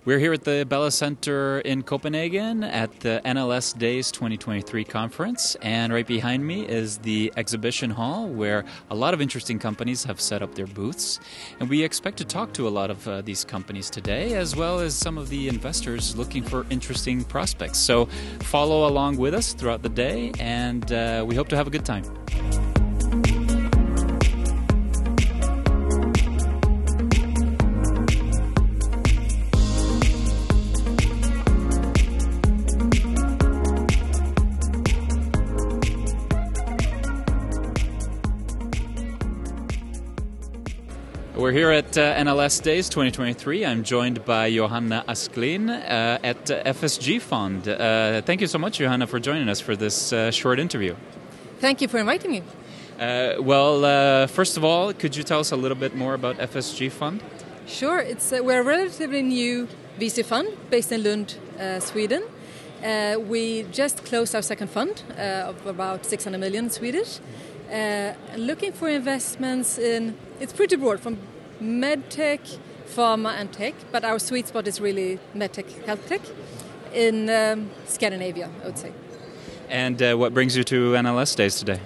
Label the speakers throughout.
Speaker 1: We're here at the Bella Center in Copenhagen at the NLSDays 2023 conference, and right behind me is the exhibition hall where a lot of interesting companies have set up their booths. And we expect to talk to a lot of these companies today, as well as some of the investors looking for interesting prospects. So follow along with us throughout the day, and we hope to have a good time. We're here at NLSDays 2023. I'm joined by Johanna Asklin at FSG Fond. Thank you so much, Johanna, for joining us for this short interview.
Speaker 2: Thank you for inviting me.
Speaker 1: First of all, could you tell us a little bit more about FSG Fond?
Speaker 2: Sure. We're a relatively new VC fund based in Lund, Sweden. We just closed our second fund of about 600 million Swedish. Looking for investments in, it's pretty broad, from medtech, pharma and tech, but our sweet spot is really medtech, health tech in Scandinavia, I would say.
Speaker 1: And what brings you to NLSDays today?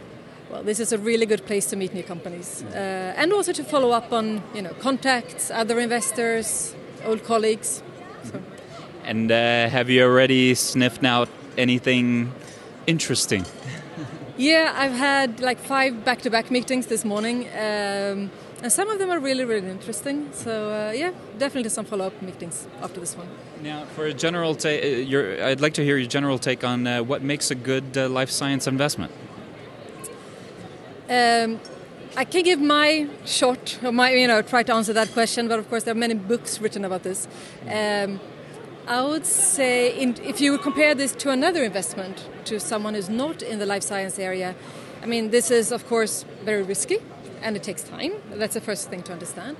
Speaker 2: Well, this is a really good place to meet new companies and also to follow up on contacts, other investors, old colleagues. So.
Speaker 1: And have you already sniffed out anything interesting?
Speaker 2: Yeah, I've had like 5 back-to-back meetings this morning, and some of them are really, really interesting. So, definitely some follow-up meetings after this one.
Speaker 1: Now, for a general I'd like to hear your general take on what makes a good life science investment.
Speaker 2: I can give my shot, or try to answer that question, but of course there are many books written about this. I would say, if you compare this to another investment, to someone who's not in the life science area, I mean, this is, of course, very risky, and it takes time. That's the first thing to understand.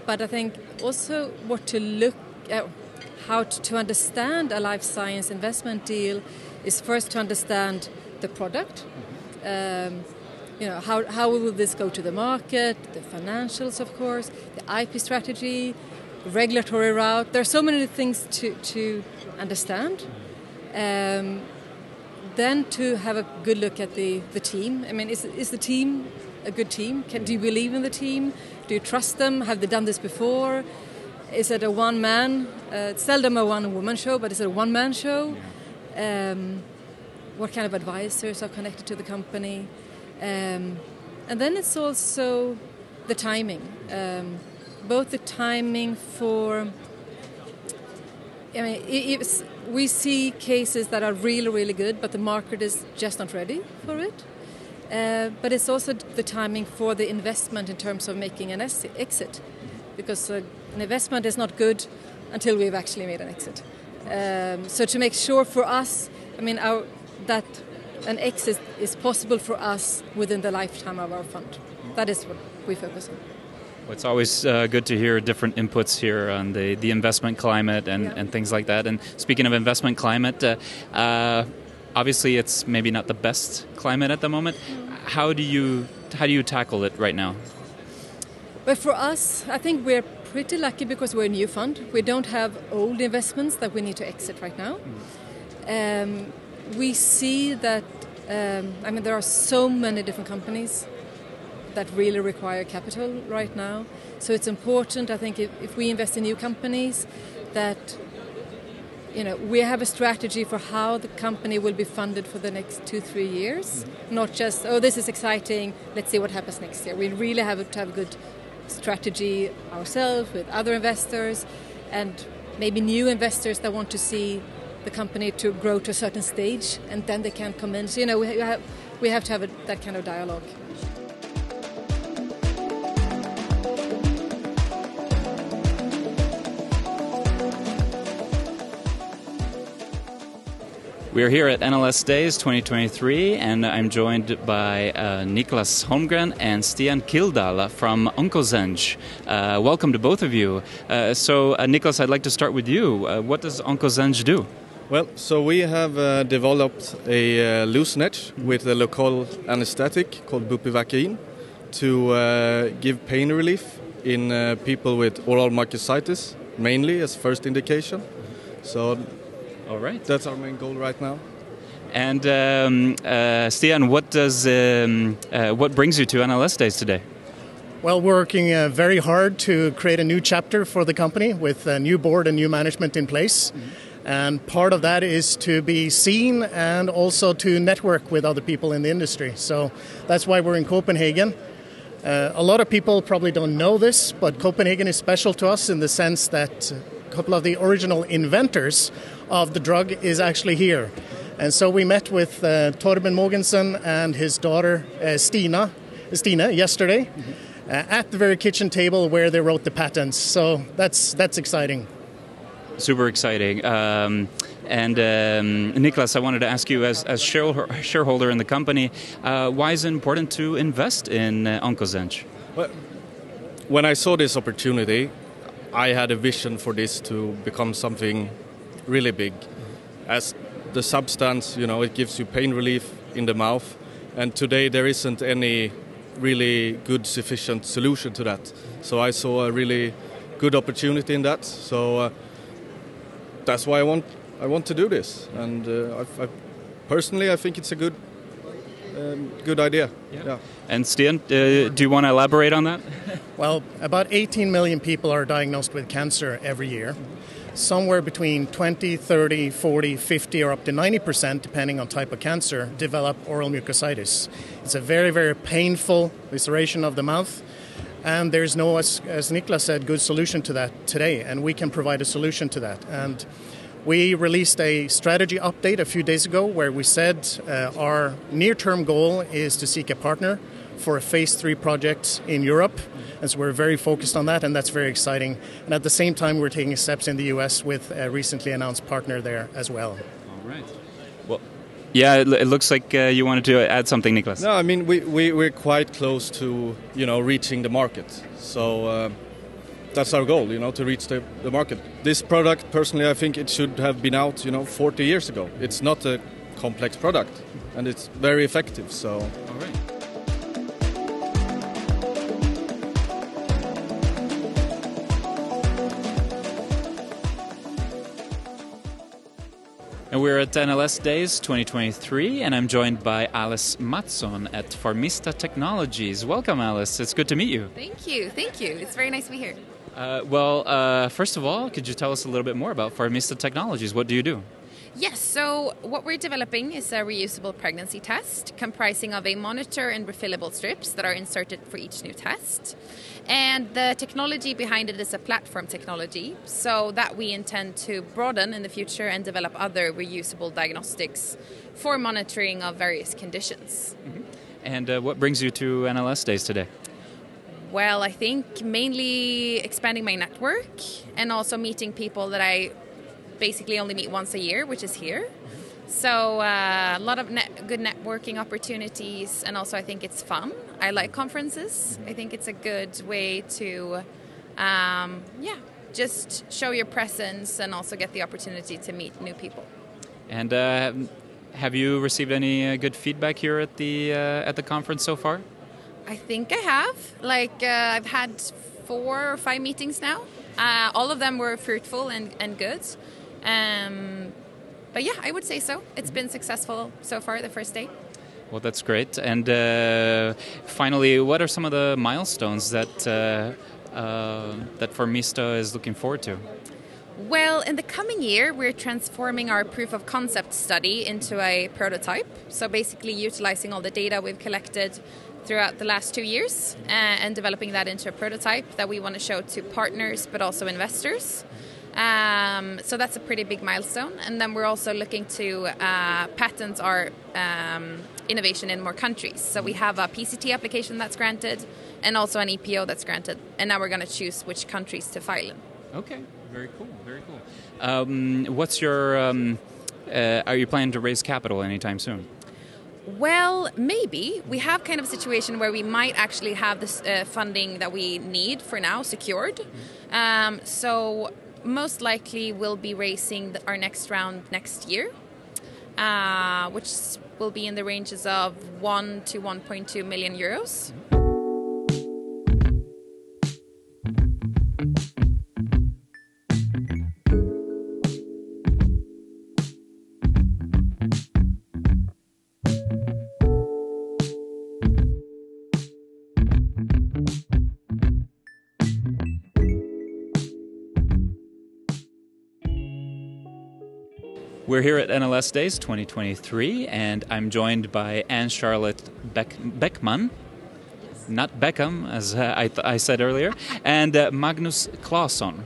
Speaker 2: But I think also what to look at, how to understand a life science investment deal is first to understand the product. How will this go to the market, the financials, of course, the IP strategy, regulatory route. There are so many things to understand. Then to have a good look at the team. I mean, is the team a good team? Do you believe in the team? Do you trust them? Have they done this before? Is it a one-man? It's seldom a one-woman show, but is it a one-man show? What kind of advisors are connected to the company? And then it's also the timing. Both the timing for, we see cases that are really, really good, but the market is just not ready for it. But it's also the timing for the investment in terms of making an exit, because an investment is not good until we've actually made an exit. So to make sure for us, that an exit is possible for us within the lifetime of our fund. That is what we focus on.
Speaker 1: Well, it's always good to hear different inputs here on the investment climate and things like that. And speaking of investment climate, obviously it's maybe not the best climate at the moment. How do you tackle it right now?
Speaker 2: Well, for us, I think we're pretty lucky because we're a new fund. We don't have old investments that we need to exit right now. We see that there are so many different companies that really require capital right now. So it's important, I think, if we invest in new companies, that we have a strategy for how the company will be funded for the next 2-3 years. Not just, this is exciting, let's see what happens next year. We really have to have a good strategy ourselves with other investors and maybe new investors that want to see the company to grow to a certain stage, and then they can come in. So, we have to have that kind of dialogue.
Speaker 1: We are here at NLSDays 2023, and I'm joined by Niklas Holmgren and Stian Kildal from OncoZenge. Welcome to both of you. So, Niklas, I'd like to start with you. What does OncoZenge do?
Speaker 3: Well, so we have developed a loosenet with a local anesthetic called bupivacaine to give pain relief in people with oral mucositis mainly as first indication. So
Speaker 1: All right.
Speaker 3: that's our main goal right now.
Speaker 1: And Stian, what brings you to NLSDays today?
Speaker 4: Well, we're working very hard to create a new chapter for the company with a new board and new management in place. And part of that is to be seen and also to network with other people in the industry. So that's why we're in Copenhagen. A lot of people probably don't know this, but Copenhagen is special to us in the sense that a couple of the original inventors of the drug is actually here. And so we met with Torben Mogensen and his daughter Stina yesterday at the very kitchen table where they wrote the patents. So that's exciting.
Speaker 1: Super exciting. Niklas, I wanted to ask you, as shareholder in the company, why is it important to invest in OncoZenge?
Speaker 3: Well, when I saw this opportunity, I had a vision for this to become something really big. As the substance, it gives you pain relief in the mouth, and today there isn't any really good, sufficient solution to that. So I saw a really good opportunity in that. So that's why I want to do this, and personally I think it's a good idea. Yeah.
Speaker 1: And Stian, do you want to elaborate on that?
Speaker 4: Well, about 18 million people are diagnosed with cancer every year. Somewhere between 20, 30, 40, 50 or up to 90%, depending on type of cancer, develop oral mucositis. It's a very, very painful laceration of the mouth. And there's no, as Niklas said, good solution to that today. And we can provide a solution to that. And we released a strategy update a few days ago where we said our near-term goal is to seek a partner for a phase 3 project in Europe. And so we're very focused on that, and that's very exciting. And at the same time, we're taking steps in the US with a recently announced partner there as well.
Speaker 1: All right. Well, yeah, it looks like you wanted to add something, Niklas.
Speaker 3: No, I mean, we're quite close to, reaching the market. So that's our goal, to reach the market. This product, personally, I think it should have been out, 40 years ago. It's not a complex product, and it's very effective, so...
Speaker 1: All right. And we're at NLSDays 2023, and I'm joined by Alice Mattsson at Pharmista Technologies. Welcome, Alice. It's good to meet you.
Speaker 5: Thank you. It's very nice to be here.
Speaker 1: First of all, could you tell us a little bit more about Pharmista Technologies? What do you do?
Speaker 5: Yes, so what we're developing is a reusable pregnancy test comprising of a monitor and refillable strips that are inserted for each new test. And the technology behind it is a platform technology, so that we intend to broaden in the future and develop other reusable diagnostics for monitoring of various conditions.
Speaker 1: Mm-hmm. And what brings you to NLSDays today?
Speaker 5: Well, I think mainly expanding my network and also meeting people that I basically only meet once a year, which is here. So a lot of good networking opportunities, and also I think it's fun. I like conferences. I think it's a good way to just show your presence and also get the opportunity to meet new people.
Speaker 1: And have you received any good feedback here at the conference so far?
Speaker 5: I think I have. I've had 4 or 5 meetings now. All of them were fruitful and good. But yeah, I would say so. It's been successful so far, the first day.
Speaker 1: Well, that's great. And finally, what are some of the milestones that Pharmista is looking forward to?
Speaker 5: Well, in the coming year, we're transforming our proof of concept study into a prototype. So basically utilizing all the data we've collected throughout the last 2 years and developing that into a prototype that we want to show to partners but also investors. So that's a pretty big milestone. And then we're also looking to patent our innovation in more countries. So we have a PCT application that's granted and also an EPO that's granted. And now we're going to choose which countries to file in.
Speaker 1: Okay, very cool, very cool. What's your, are you planning to raise capital anytime soon?
Speaker 5: Well, maybe. We have kind of a situation where we might actually have this funding that we need for now secured. So most likely we'll be raising our next round next year, which will be in the ranges of 1 to 1.2 million euros.
Speaker 1: We're here at NLSDays 2023, and I'm joined by Anne-Charlotte Beckman, not Beckham, as I said earlier, and Magnus Claesson.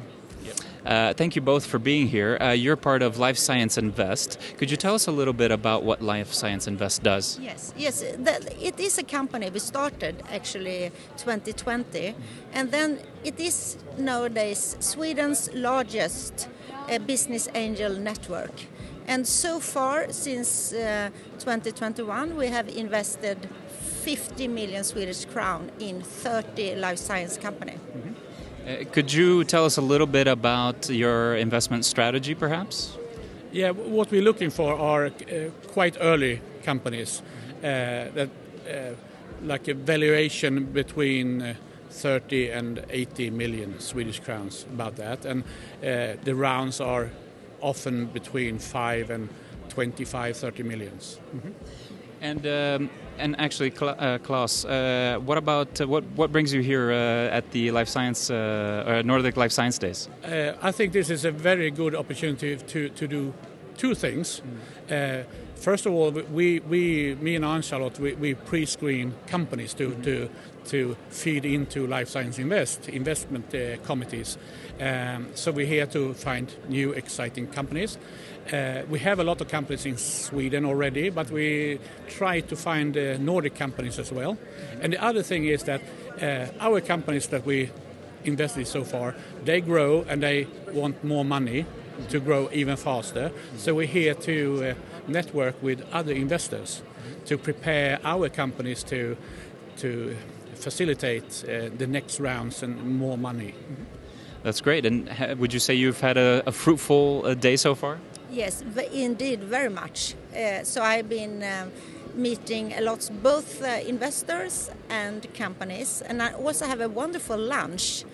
Speaker 1: Thank you both for being here. You're part of Life Science Invest. Could you tell us a little bit about what Life Science Invest does?
Speaker 6: Yes. It is a company we started actually 2020, and then it is nowadays Sweden's largest business angel network. And so far, since 2021, we have invested 50 million Swedish crown in 30 life science companies.
Speaker 1: Mm-hmm. Could you tell us a little bit about your investment strategy, perhaps?
Speaker 7: Yeah, what we're looking for are quite early companies that like a valuation between 30 and 80 million Swedish crowns, about that. And the rounds are often between 5 and 25, 30 millions.
Speaker 1: Mm-hmm. And actually, Klaus, what about what brings you here at the Life Science Nordic Life Science Days?
Speaker 7: I think this is a very good opportunity to do two things. First of all, me and Anne-Charlotte, we pre-screen companies to feed into Life Science investment committees. So we're here to find new exciting companies. We have a lot of companies in Sweden already, but we try to find Nordic companies as well. And the other thing is that our companies that we invested so far, they grow and they want more money to grow even faster. So we're here to network with other investors to prepare our companies to facilitate the next rounds and more money.
Speaker 1: That's great. And would you say you've had a fruitful day so far?
Speaker 6: Yes, indeed, very much. So I've been meeting a lot, both investors and companies, and I also have a wonderful lunch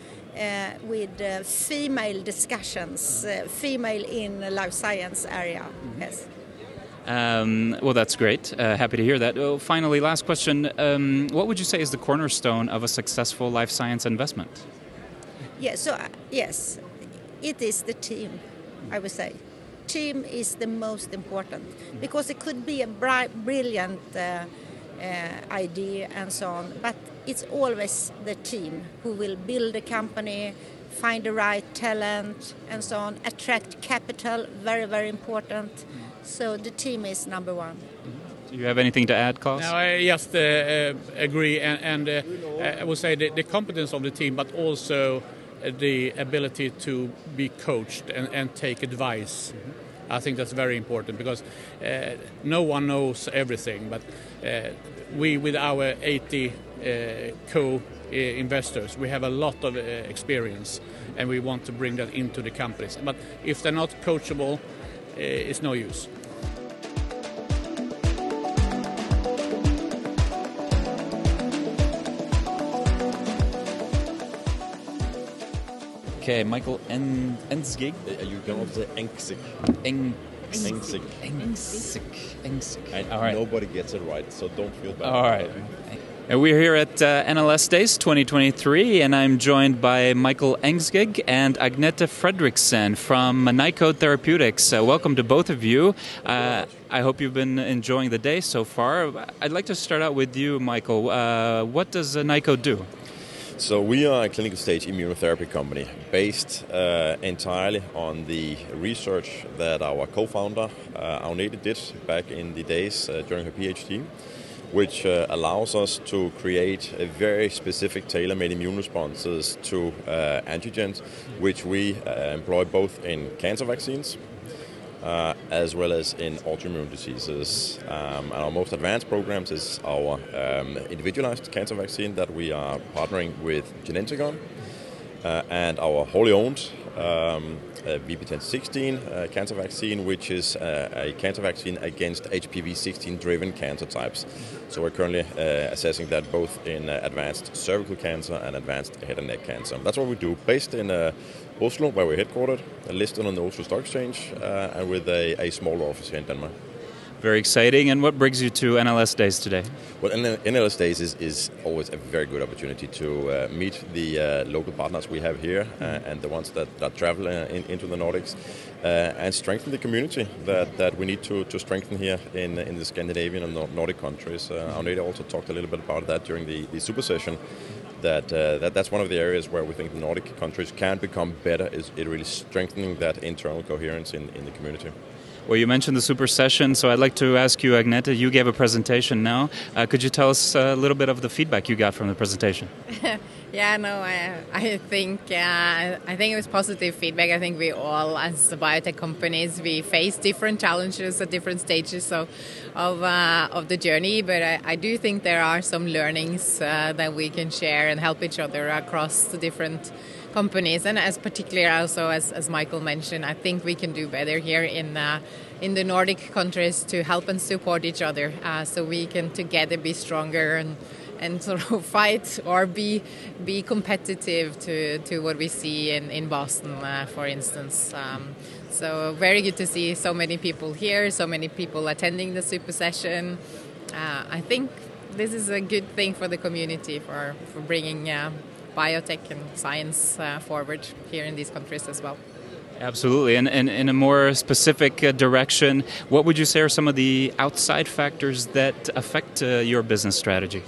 Speaker 6: with female discussions, female in life science area. Mm-hmm. Yes.
Speaker 1: Well, that's great. Happy to hear that. Well, finally, last question. What would you say is the cornerstone of a successful life science investment?
Speaker 6: Yes, it is the team, I would say. Team is the most important, because it could be a brilliant idea and so on, but it's always the team who will build a company, find the right talent and so on, attract capital, very, very important. So the team is number one.
Speaker 1: Do you have anything to add, Klaus?
Speaker 7: No, I just agree, and I would say the competence of the team, but also the ability to be coached and take advice. I think that's very important, because no one knows everything, but we, with our 80 co-investors, we have a lot of experience, and we want to bring that into the companies. But if they're not coachable, it's no use.
Speaker 1: Okay, Michael Ensgig.
Speaker 8: You can also say Engsig.
Speaker 1: Engsig. All right.
Speaker 8: Nobody gets it right, so don't feel bad.
Speaker 1: All right. And we're here at NLSDays 2023, and I'm joined by Michael Engsgig and Agnete Fredriksen from Nykode Therapeutics. Welcome to both of you. I hope you've been enjoying the day so far. I'd like to start out with you, Michael. What does Nykode do?
Speaker 8: So we are a clinical stage immunotherapy company based entirely on the research that our co-founder, Agnete, did back in the days during her PhD, which allows us to create a very specific tailor-made immune responses to antigens, which we employ both in cancer vaccines as well as in autoimmune diseases. And our most advanced programs is our individualized cancer vaccine that we are partnering with Genentech on, and our wholly owned VP1016 cancer vaccine, which is a cancer vaccine against HPV-16-driven cancer types. So we're currently assessing that both in advanced cervical cancer and advanced head and neck cancer. That's what we do, based in Oslo, where we're headquartered, listed on the Oslo Stock Exchange, and with a small office here in Denmark.
Speaker 1: Very exciting. And what brings you to NLSDays today?
Speaker 8: Well, NLSDays is always a very good opportunity to meet the local partners we have here and the ones that travel into the Nordics and strengthen the community that we need to strengthen here in the Scandinavian and Nordic countries. Agnete also talked a little bit about that during the super session. That's one of the areas where we think the Nordic countries can become better, is it really strengthening that internal coherence in the community.
Speaker 1: Well, you mentioned the super session, so I'd like to ask you, Agnete, you gave a presentation now. Could you tell us a little bit of the feedback you got from the presentation?
Speaker 9: I think it was positive feedback. I think we all, as the biotech companies, we face different challenges at different stages of the journey. But I do think there are some learnings that we can share and help each other across the different companies. And as particularly also as Michael mentioned, I think we can do better here in the Nordic countries to help and support each other, so we can together be stronger and sort of fight or be competitive to what we see in Boston, for instance. So very good to see so many people here, so many people attending the super session. I think this is a good thing for the community for bringing biotech and science forward here in these countries as well.
Speaker 1: Absolutely. And in a more specific direction, what would you say are some of the outside factors that affect your business strategy?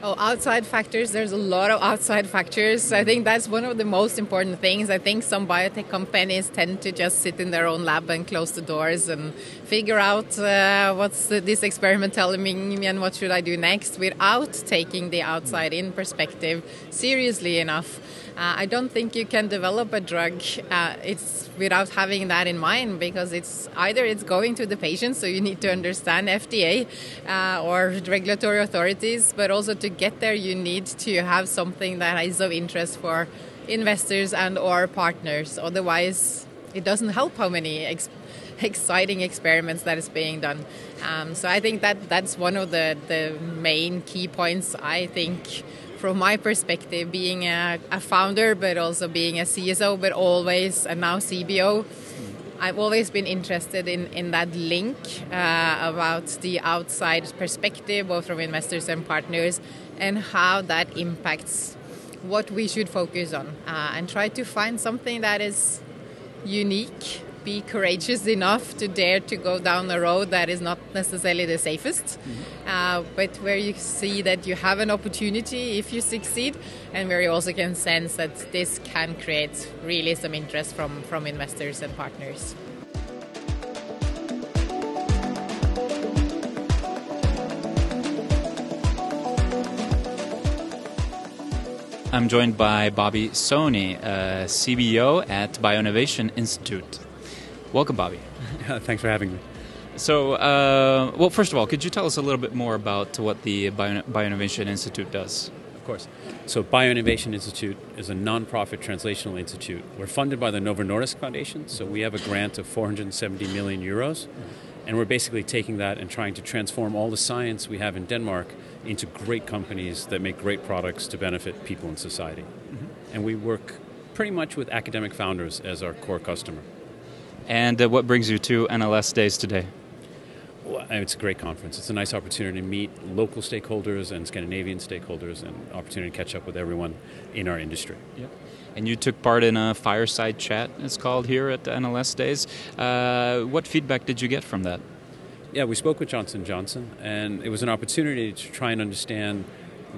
Speaker 9: Oh, outside factors, there's a lot of outside factors. I think that's one of the most important things. I think some biotech companies tend to just sit in their own lab and close the doors and figure out what's this experiment telling me and what should I do next without taking the outside-in perspective seriously enough. I don't think you can develop a drug it's without having that in mind, because it's going to the patient, so you need to understand FDA or regulatory authorities, but also to get there you need to have something that is of interest for investors and or partners. Otherwise, it doesn't help how many exciting experiments that is being done. So I think that's one of the main key points, I think, from my perspective, being a founder, but also being a CSO, but always, and now CBO, I've always been interested in that link about the outside perspective, both from investors and partners, and how that impacts what we should focus on, and try to find something that is unique, be courageous enough to dare to go down a road that is not necessarily the safest, but where you see that you have an opportunity if you succeed, and where you also can sense that this can create really some interest from investors and partners.
Speaker 1: I'm joined by Bobby Soni, CBO at BioInnovation Institute. Welcome, Bobby.
Speaker 10: Thanks for having me.
Speaker 1: So, well, first of all, could you tell us a little bit more about what the BioInnovation Institute does?
Speaker 10: Of course. So BioInnovation Institute is a non-profit translational institute. We're funded by the Novo Nordisk Foundation, so we have a grant of 470 million euros, and we're basically taking that and trying to transform all the science we have in Denmark into great companies that make great products to benefit people in society. Mm-hmm. And we work pretty much with academic founders as our core customer.
Speaker 1: And what brings you to NLSDays today?
Speaker 10: Well, it's a great conference. It's a nice opportunity to meet local stakeholders and Scandinavian stakeholders, and opportunity to catch up with everyone in our industry.
Speaker 1: Yep. And you took part in a fireside chat, it's called, here at the NLSDays. What feedback did you get from that?
Speaker 10: Yeah, we spoke with Johnson & Johnson, and it was an opportunity to try and understand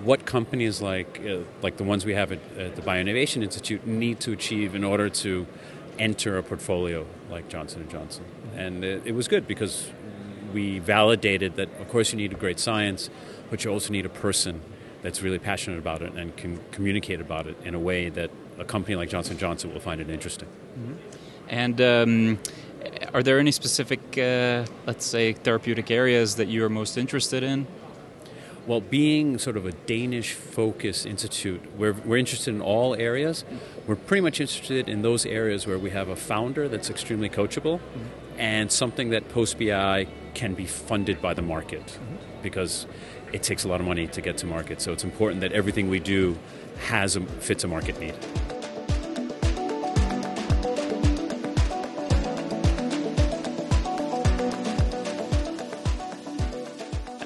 Speaker 10: what companies like the ones we have at the BioInnovation Institute need to achieve in order to enter a portfolio like Johnson & Johnson. And it was good because we validated that, of course, you need a great science, but you also need a person that's really passionate about it and can communicate about it in a way that a company like Johnson & Johnson will find it interesting.
Speaker 1: Mm-hmm. And are there any specific, let's say, therapeutic areas that you are most interested in?
Speaker 10: Well, being sort of a Danish-focused institute, we're interested in all areas. We're pretty much interested in those areas where we have a founder that's extremely coachable, and something that post-BI can be funded by the market, because it takes a lot of money to get to market. So it's important that everything we do fits a market need.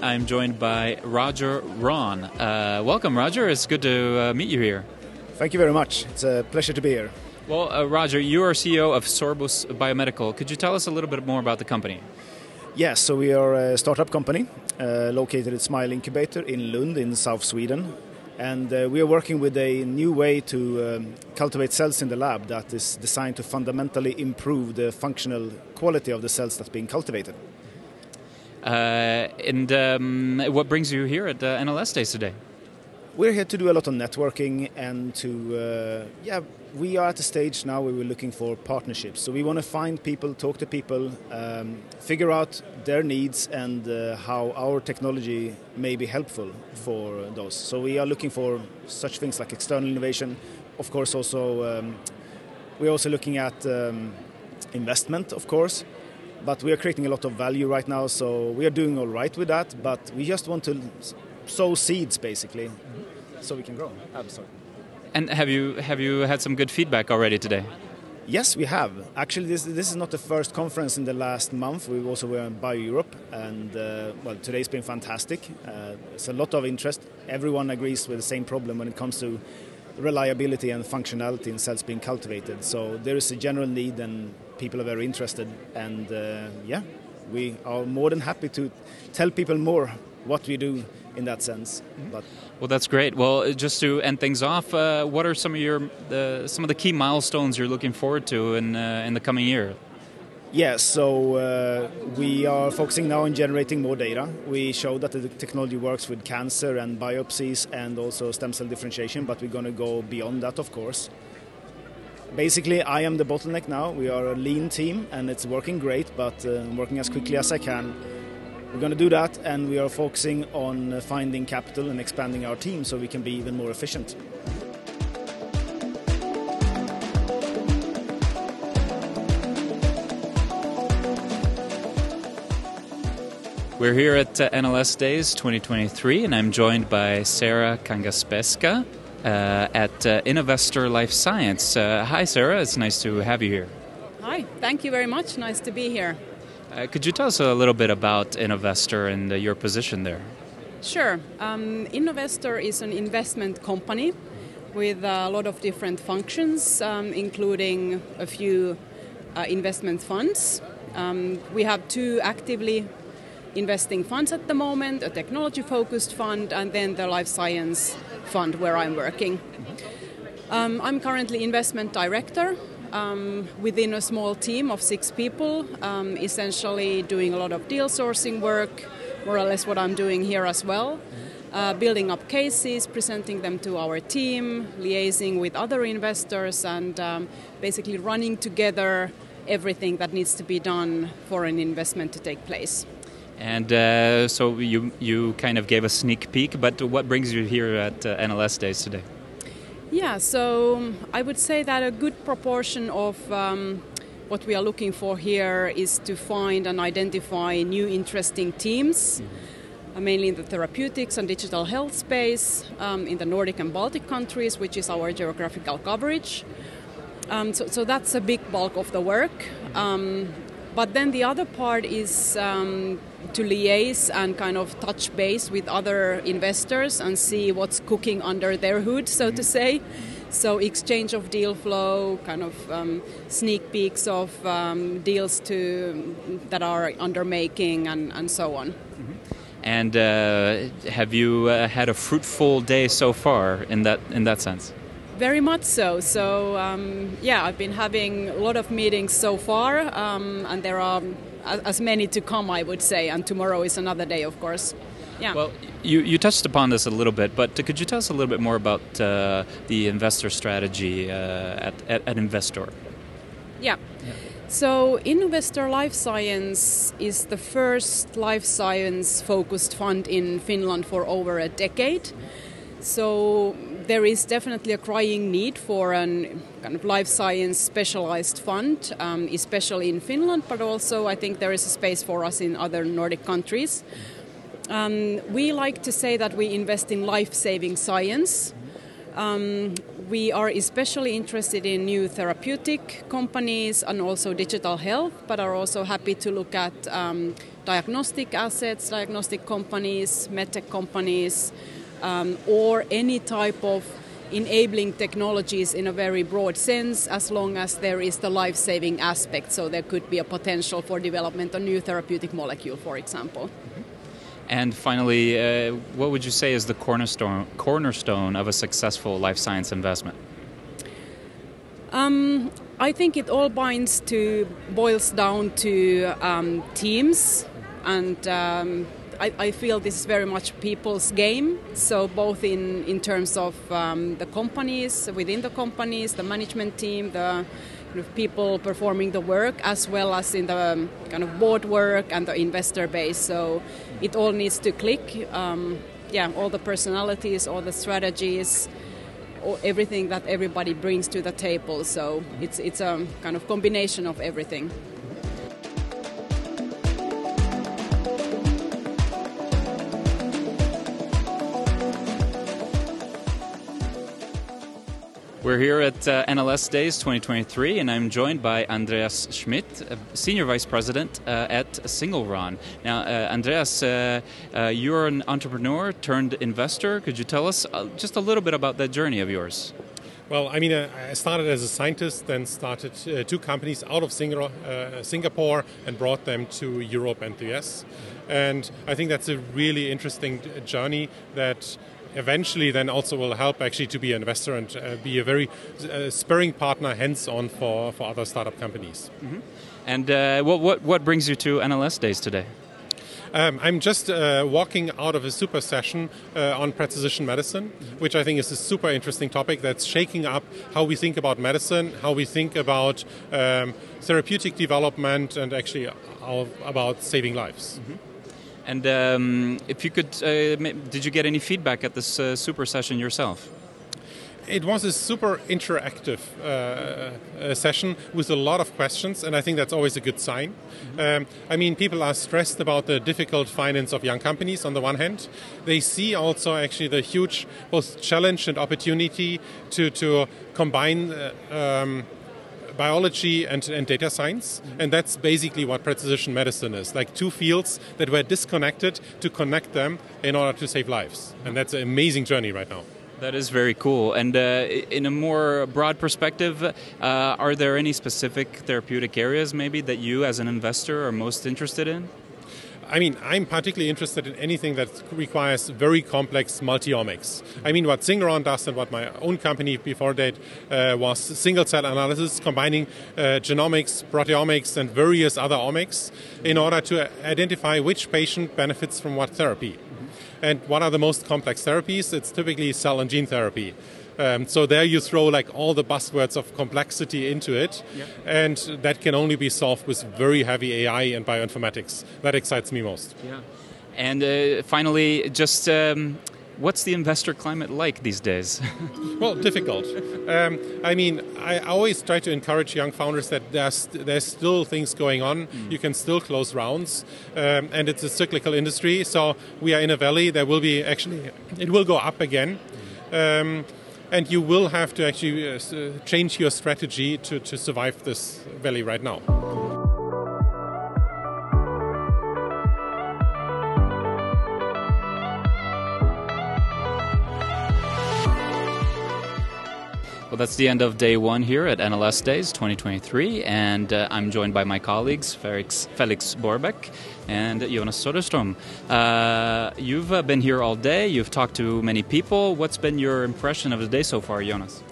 Speaker 1: I'm joined by Roger Ron. Welcome, Roger. It's good to meet you here.
Speaker 11: Thank you very much. It's a pleasure to be here.
Speaker 1: Well, Roger, you are CEO of Sorbus Medical. Could you tell us a little bit more about the company?
Speaker 11: Yes, so we are a startup company located at Smile Incubator in Lund in South Sweden. And we are working with a new way to cultivate cells in the lab that is designed to fundamentally improve the functional quality of the cells that's being cultivated.
Speaker 1: What brings you here at NLSDays today?
Speaker 11: We're here to do a lot of networking and we are at a stage now where we're looking for partnerships. So we want to find people, talk to people, figure out their needs and how our technology may be helpful for those. So we are looking for such things like external innovation. Of course, also we're also looking at investment, of course. But we are creating a lot of value right now, so we are doing all right with that. But we just want to sow seeds, basically, so we can grow. Absolutely.
Speaker 1: And have you had some good feedback already today?
Speaker 11: Yes, we have. Actually, this is not the first conference in the last month. We also were in BioEurope, and today's been fantastic. There's a lot of interest. Everyone agrees with the same problem when it comes to reliability and functionality in cells being cultivated. So there is a general need, and people are very interested. And we are more than happy to tell people more what we do in that sense.
Speaker 1: Well, that's great. Well, just to end things off, what are some of the key milestones you're looking forward to in the coming year?
Speaker 11: Yes, so we are focusing now on generating more data. We showed that the technology works with cancer and biopsies and also stem cell differentiation, but we're going to go beyond that, of course. Basically, I am the bottleneck now. We are a lean team and it's working great, but I'm working as quickly as I can. We're going to do that, and we are focusing on finding capital and expanding our team so we can be even more efficient.
Speaker 1: We're here at NLSDays 2023, and I'm joined by Sarah Kangaspeska at Innovestor Life Science. Hi, Sarah. It's nice to have you here.
Speaker 12: Hi. Thank you very much. Nice to be here.
Speaker 1: Could you tell us a little bit about Innovestor and your position there?
Speaker 12: Sure. Innovestor is an investment company with a lot of different functions, including a few investment funds. We have 2 actively investing funds at the moment, a technology-focused fund and then the life science fund where I'm working. I'm currently investment director within a small team of 6 people, essentially doing a lot of deal sourcing work, more or less what I'm doing here as well, building up cases, presenting them to our team, liaising with other investors and basically running together everything that needs to be done for an investment to take place.
Speaker 1: And so you kind of gave a sneak peek, but what brings you here at NLSDays today?
Speaker 12: Yeah, so I would say that a good proportion of what we are looking for here is to find and identify new interesting teams, mainly in the therapeutics and digital health space, in the Nordic and Baltic countries, which is our geographical coverage. So that's a big bulk of the work. But then the other part is to liaise and kind of touch base with other investors and see what's cooking under their hood, so to say. So exchange of deal flow, kind of sneak peeks of deals that are under making and so on.
Speaker 1: And have you had a fruitful day so far in that sense?
Speaker 12: Very much so. So, I've been having a lot of meetings so far, and there are as many to come, I would say, and tomorrow is another day, of course. Yeah.
Speaker 1: Well, you touched upon this a little bit, but could you tell us a little bit more about the investor strategy at Innovestor?
Speaker 12: Yeah. So Innovestor Life Science is the first life science-focused fund in Finland for over a decade. So there is definitely a crying need for an kind of life science specialized fund, especially in Finland, but also I think there is a space for us in other Nordic countries. We like to say that we invest in life-saving science, We are especially interested in new therapeutic companies and also digital health, but are also happy to look at diagnostic assets, diagnostic companies, medtech companies, or any type of enabling technologies in a very broad sense, as long as there is the life-saving aspect. So there could be a potential for development of new therapeutic molecule, for example.
Speaker 1: And finally, what would you say is the cornerstone of a successful life science investment?
Speaker 12: I think it all boils down to teams, and I feel this is very much people's game. So both in terms of the companies, within the companies, the management team, the people performing the work, as well as in the kind of board work and the investor base. So it all needs to click. All the personalities, all the strategies, everything that everybody brings to the table. So it's a kind of combination of everything.
Speaker 1: We're here at NLSDays 2023, and I'm joined by Andreas Schmidt, Senior Vice President at Singleron. Now, Andreas, you're an entrepreneur turned investor. Could you tell us just a little bit about that journey of yours?
Speaker 13: Well, I mean, I started as a scientist, then started two companies out of Singapore and brought them to Europe and the US. And I think that's a really interesting journey that eventually then also will help actually to be an investor and be a very sparring partner, hands-on for other startup companies.
Speaker 1: Mm-hmm. And what brings you to NLSDays today?
Speaker 13: I'm just walking out of a super session on precision medicine, which I think is a super interesting topic that's shaking up how we think about medicine, how we think about therapeutic development, and actually about saving lives.
Speaker 1: Mm-hmm. And if you could, did you get any feedback at this super session yourself?
Speaker 13: It was a super interactive session with a lot of questions, and I think that's always a good sign. Mm-hmm. I mean, people are stressed about the difficult finance of young companies on the one hand. They see also actually the huge both challenge and opportunity to combine biology and data science, and that's basically what precision medicine is, like two fields that were disconnected to connect them in order to save lives, and that's an amazing journey right now.
Speaker 1: That is very cool. And in a more broad perspective, are there any specific therapeutic areas maybe that you as an investor are most interested in?
Speaker 13: I mean, I'm particularly interested in anything that requires very complex multi-omics. I mean, what Singleron does and what my own company before that was single-cell analysis, combining genomics, proteomics, and various other omics in order to identify which patient benefits from what therapy. And what are the most complex therapies? It's typically cell and gene therapy. So there you throw like all the buzzwords of complexity into it, and that can only be solved with very heavy AI and bioinformatics. That excites me most.
Speaker 1: Yeah. And finally, just what's the investor climate like these days?
Speaker 13: Well, difficult. I mean, I always try to encourage young founders that there's still things going on. You can still close rounds, and it's a cyclical industry. So we are in a valley. There will be it will go up again. And you will have to actually change your strategy to survive this valley right now.
Speaker 1: Well, that's the end of day one here at NLSDays 2023, and I'm joined by my colleagues Felix Borbeck and Jonas Soderstrom. You've been here all day, you've talked to many people. What's been your impression of the day so far, Jonas?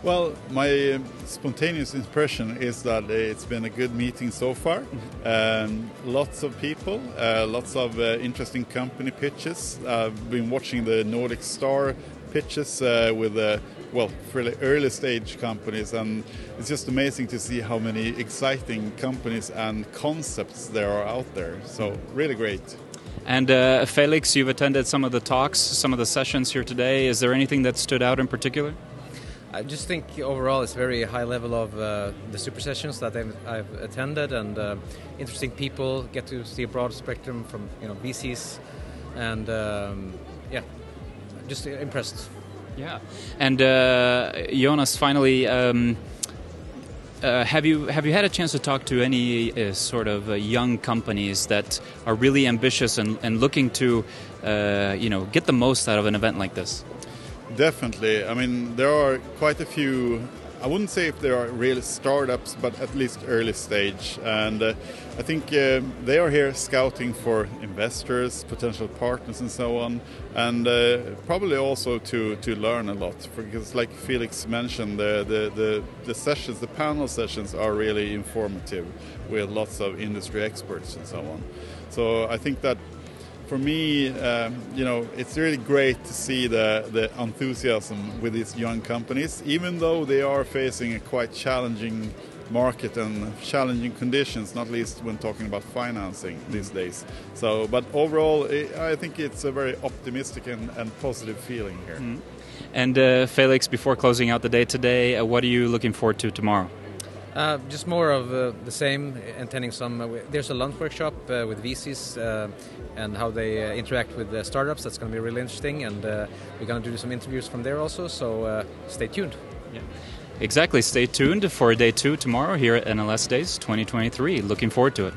Speaker 14: Well, my spontaneous impression is that it's been a good meeting so far. Lots of people, lots of interesting company pitches. I've been watching the Nordic Star pitches with fairly early stage companies, and it's just amazing to see how many exciting companies and concepts there are out there. So really great.
Speaker 1: And Felix, you've attended some of the talks, some of the sessions here today. Is there anything that stood out in particular?
Speaker 15: I just think overall it's very high level of the super sessions that I've attended, and interesting people, get to see a broad spectrum from VCs, and just impressed.
Speaker 1: Yeah. And Jonas, finally, have you had a chance to talk to any sort of young companies that are really ambitious and looking to get the most out of an event like this?
Speaker 14: Definitely. I mean, there are quite a few. I wouldn't say if there are real startups, but at least early stage. And I think they are here scouting for investors, potential partners, and so on. And probably also to learn a lot, because, like Felix mentioned, the sessions, the panel sessions, are really informative with lots of industry experts and so on. So I think that, for me, it's really great to see the enthusiasm with these young companies, even though they are facing a quite challenging market and challenging conditions, not least when talking about financing these days. So, but overall, I think it's a very optimistic and positive feeling here.
Speaker 1: Mm. And Felix, before closing out the day today, what are you looking forward to tomorrow?
Speaker 15: Just more of the same, attending some. There's a Lund workshop with VCs and how they interact with the startups. That's going to be really interesting, and we're going to do some interviews from there also. So stay tuned.
Speaker 1: Yeah. Exactly. Stay tuned for day 2 tomorrow here at NLSDays 2023. Looking forward to it.